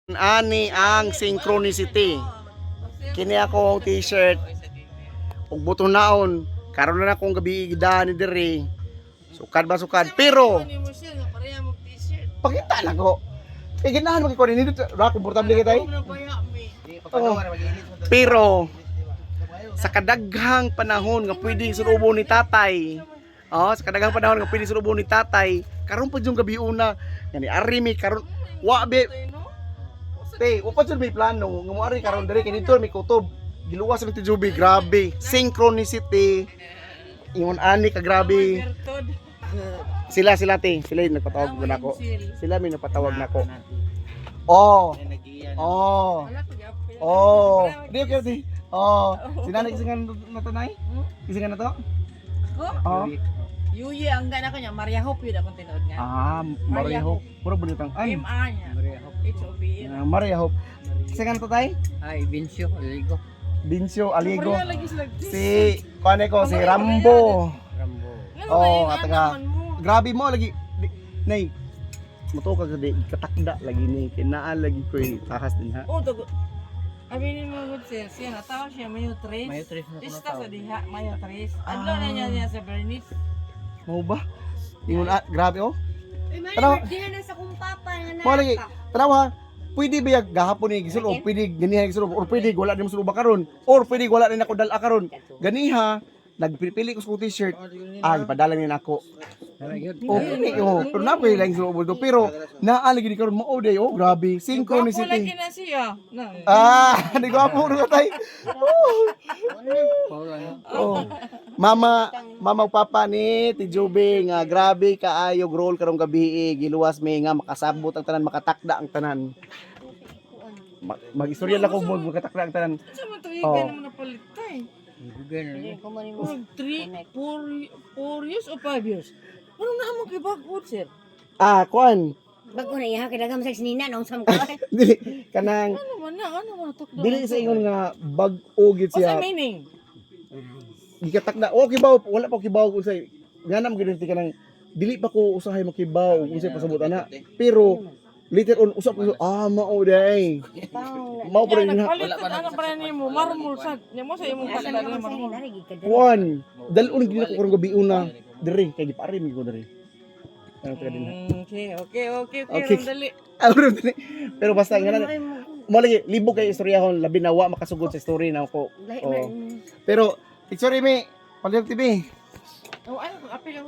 Ani ang synchronicity. Kini ako t-shirt ug buto naon karon na akong gabi gidaan ni diri. Sukad ba sukad pero pakita lang ko. Kay ganahan mo ko ni dito ra komportable kay tay. Pero sa kadaghang panahon nga pwedeng surubo ni tatay. Sa kadaghang panahon nga pwedeng surubo ni tatay, karon pa yung gabi una. Ngani ari mi karon wa be Te, upat jud may plano nga moari karon diri kay dito may kutob. Giluwas sa Jubi, grabe. Synchronicity. Ingon ani ka grabe. Sila te, sila yung nagpatawag mo nako. Sila may nagpatawag nako. Oh. Di okay di. Sinanay kisingan na to nay? Kisingan na to? Ko? Yuyi ang gana ko niya, Maria Hope yun akong tinood nga. Maria Hope. Puro bulitang an. MA niya. H-O-P-E. Maria Hope. Kisingan na to tay? Ay, Vincio, Aligo. Vincio, Aligo. Maria lagi sila. Si, kuane ko, si Rambo. Rambo. Ataga. Grabe mo lagi. Nay, muto ka gadi katakda lagi ni kinaan lagi ko takas din ha. Tago. Abinin mo mo siya natawa siya mayo tres. Mayo tres na Ista sa kunataw. diha, mayo tres. Adlo na niya sa Bernice. Mo ba? Ingon grabe oh. Tanaw. Di na sa kong papa nga Mo lagi. Tanaw ha. Pwede ba gahapon ni gisul o pwede ganiha gisul o pwede wala din mo sulba karon or pwede wala din ako dala karon. Ganiha nagpipili ko sa t-shirt. Ipadala ni nako. Pero na pwede lang sulba do pero naa lagi ni karon mao day grabe Ako synchronicity. lagi na siya. Di ko apo ro tay. Mama ug papa ni Tijubi nga grabe kaayo roll karong gabi giluwas mi nga makasabot ang tanan makatakda ang tanan. Mag-istorya lang ko makatakda ang tanan. Sa man tuigan mo na palitay. Ganun. 3, 4 years o 5 years. Ano na mo kay backward sir? Kuan. bago na iha kay dagam sa sinina nung sam ko. Dili kanang Ano man tukdo. dili sa ingon nga bag-o gid What's the siya. meaning? Gikatakda. Kibaw wala pa kibaw usay. Ganam gid kanang dili pa ko usahay makibaw unsay pasabot ana. Pero later on usap ko mao day. Mao pa rin ha. Palit ano pa ni mo marmol sa. Nya mo sa imong Asa takda na na sa marmol. hinari gid ka. Kuan. Dalon gid ako karong gabi una diri kay giparim ko diri. Ano taga din. Okay. Okay. Dali. Pero basta nga mo lagi libog kay istorya ko labi na wa makasugod sa story na ako. Pero picture mi, Palyog TV. Oh, ano apil